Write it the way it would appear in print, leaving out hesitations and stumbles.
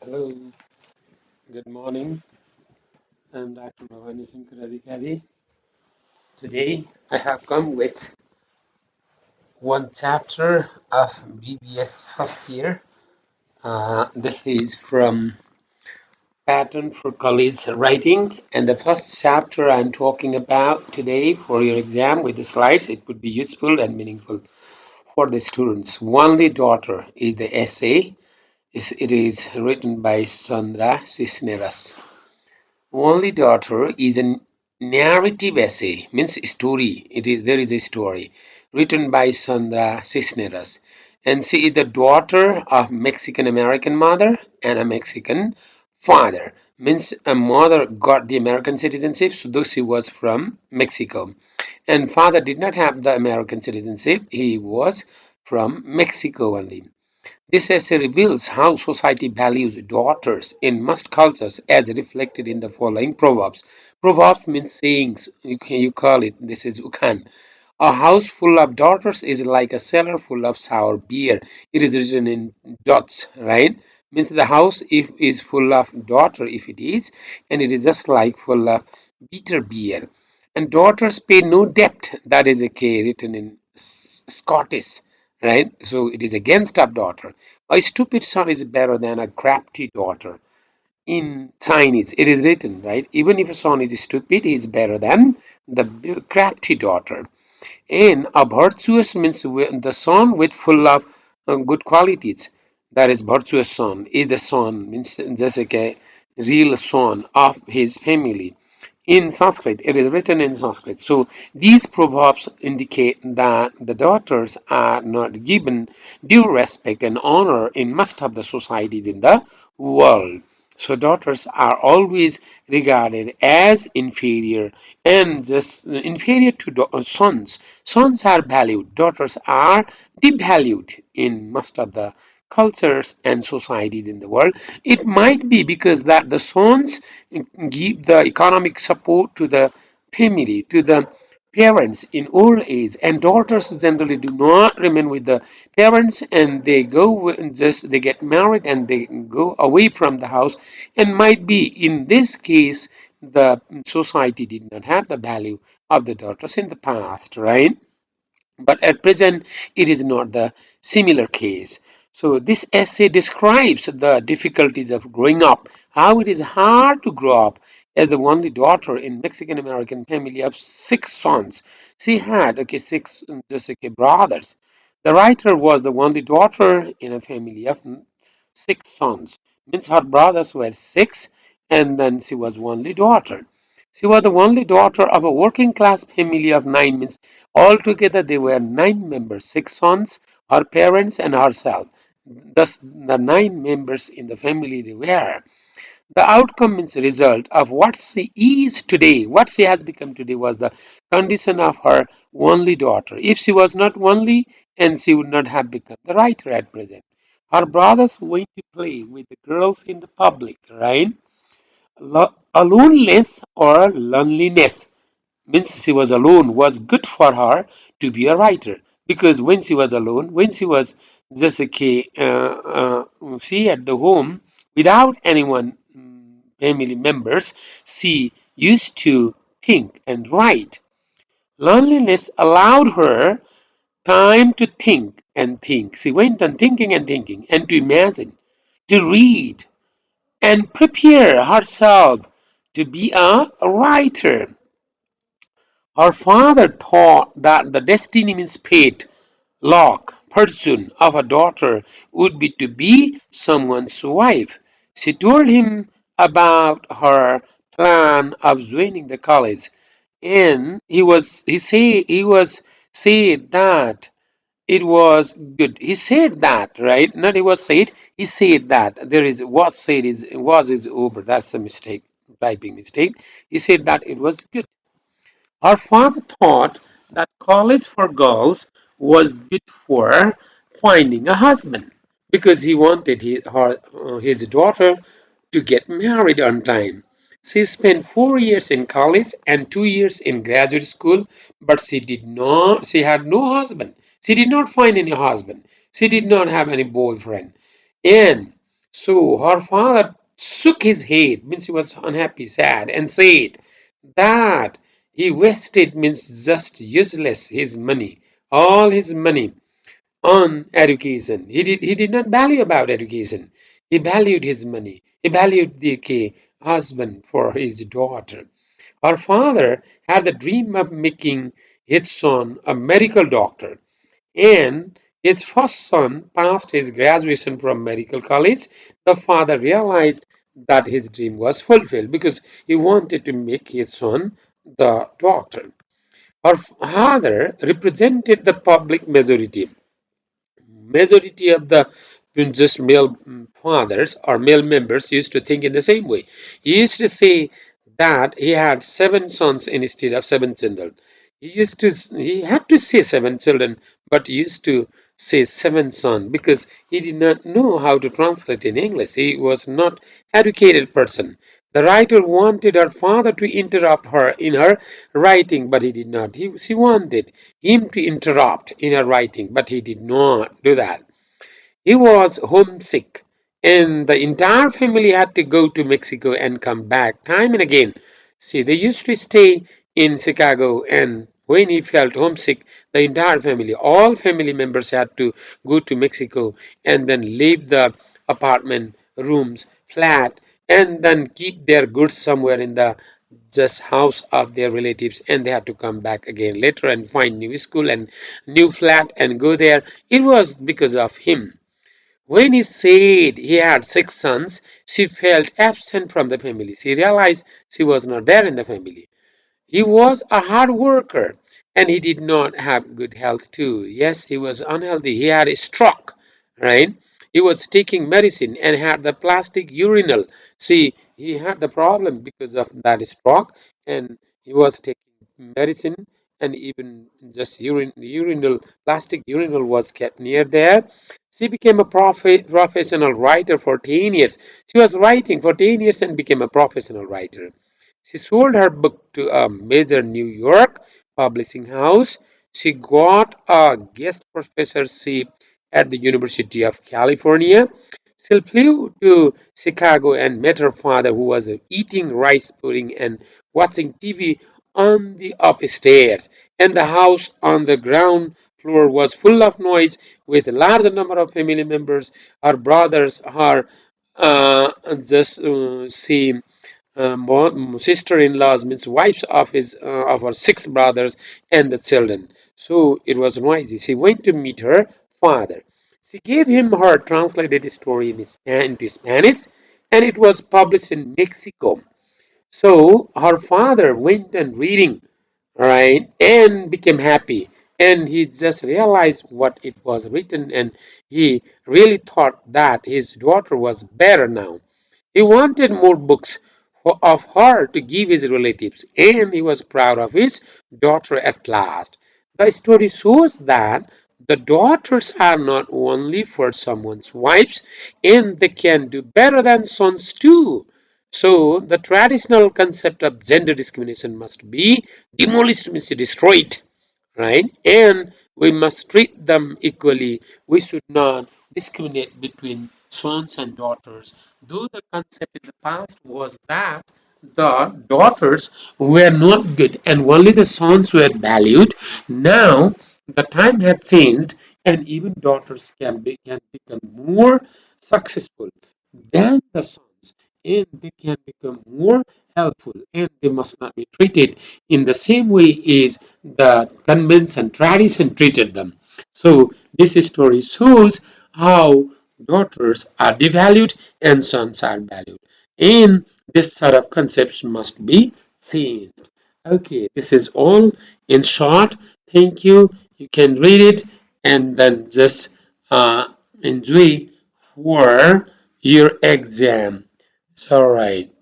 Hello, good morning. I'm Dr. Bhawani. Today I have come with one chapter of BBS first year. This is from Pattern for College Writing, and the first chapter I'm talking about today for your exam with the slides. It would be useful and meaningful for the students. Only Daughter is the essay. It is written by Sandra Cisneros. Only Daughter is a narrative essay, means story. There is a story written by Sandra Cisneros, and she is the daughter of Mexican American mother and a Mexican father. Means a mother got the American citizenship, so though she was from Mexico, and father did not have the American citizenship. He was from Mexico only. This essay reveals how society values daughters in most cultures as reflected in the following proverbs. Proverbs means sayings. You call it. This is ukan. A house full of daughters is like a cellar full of sour beer. It is written in dots, right? Means the house if is full of daughter if it is, and it is just like full of bitter beer. And daughters pay no debt. That is a K written in Scottish, right? So it is against a daughter. A stupid son is better than a crafty daughter. In Chinese, it is written, right? Even if a son is stupid, he is better than the crafty daughter. And a virtuous means the son with full of good qualities. That is virtuous son. Is the son means just like a real son of his family. In Sanskrit, it is written in Sanskrit. So these proverbs indicate that the daughters are not given due respect and honor in most of the societies in the world. So daughters are always regarded as inferior and just inferior to sons. Sons are valued, daughters are devalued in most of the cultures and societies in the world. It might be because that the sons give the economic support to the family, to the parents in old age, and daughters generally do not remain with the parents, and they go just they get married and they go away from the house, and might be in this case the society did not have the value of the daughters in the past, right? But at present it is not the similar case. So this essay describes the difficulties of growing up, how it is hard to grow up as the only daughter in Mexican American family of six sons. She had six just brothers. The writer was the only daughter in a family of six sons. Means her brothers were six, and then she was only daughter. She was the only daughter of a working class family of nine. Means altogether they were nine members, six sons, her parents, and herself. Thus, the nine members in the family they were. The outcome means result of what she is today, what she has become today was the condition of her only daughter. If she was not only, and she would not have become the writer at present. Her brothers went to play with the girls in the public, right? Aloneness or loneliness means she was alone was good for her to be a writer, because when she was alone, when she was just she at the home without anyone, family members, she used to think and write. Loneliness allowed her time to think and think. She went on thinking and to imagine, to read, and prepare herself to be a writer. Her father thought that the destiny means fate, luck, fortune of a daughter would be to be someone's wife. She told him about her plan of joining the college, and he was said that it was good. He said that, right? Not he was said. He said that there is what said is was is over. That's a mistake, typing mistake. He said that it was good. Her father thought that college for girls was good for finding a husband, because he wanted his daughter to get married on time. She spent 4 years in college and 2 years in graduate school, but she had no husband. She did not find any husband. She did not have any boyfriend. And So her father shook his head, means he was unhappy, sad, and said that he wasted, means just useless, his money, all his money on education. He did not value about education. He valued his money. He valued the husband for his daughter. Her father had the dream of making his son a medical doctor, and his first son passed his graduation from medical college. The father realized that his dream was fulfilled because he wanted to make his son the doctor. Her father represented the public majority of the just male fathers or male members used to think in the same way. He used to say that he had 7 sons instead of 7 children. He had to say 7 children, but he used to say 7 sons because he did not know how to translate in English. He was not educated person. The writer wanted her father to interrupt her in her writing, but he did not. She wanted him to interrupt in her writing, but he did not do that. He was homesick, and the entire family had to go to Mexico and come back time and again. See, they used to stay in Chicago, and when he felt homesick, the entire family, all family members had to go to Mexico and then leave the apartment, rooms, flat, and then keep their goods somewhere in the just house of their relatives, and they had to come back again later and find new school and new flat and go there. It was because of him. When he said he had 6 sons, she felt absent from the family. She realized she was not there in the family. He was a hard worker, and he did not have good health too. Yes, he was unhealthy. He had a stroke, right? He was taking medicine and had the plastic urinal. See, he had the problem because of that stroke, and he was taking medicine, and even just urinal, plastic urinal was kept near there. She became a professional writer for 10 years. She was writing for 10 years and became a professional writer. She sold her book to a major New York publishing house. She got a guest professorship at the University of California. She flew to Chicago and met her father, who was eating rice pudding and watching TV on the upstairs. And the house on the ground floor was full of noise with a large number of family members. Her brothers, her just see sister-in-laws, means wives of his of her 6 brothers and the children. So it was noisy. She went to meet her father. She gave him her translated story into Spanish, and it was published in Mexico. So her father went and reading, right, and became happy. And he just realized what it was written, and he really thought that his daughter was better now. He wanted more books of her to give his relatives, and he was proud of his daughter at last. The story shows that the daughters are not only for someone's wives, and they can do better than sons too. So the traditional concept of gender discrimination must be demolished, means destroyed, right? And we must treat them equally. We should not discriminate between sons and daughters. Though the concept in the past was that the daughters were not good and only the sons were valued, now the time has changed, and even daughters can become more successful than the sons, and they can become more helpful, and they must not be treated in the same way as the convents and tradition treated them. So this story shows how daughters are devalued and sons are valued, and this sort of concepts must be changed. Okay, this is all in short. Thank you. You can read it and then just enjoy for your exam. It's all right.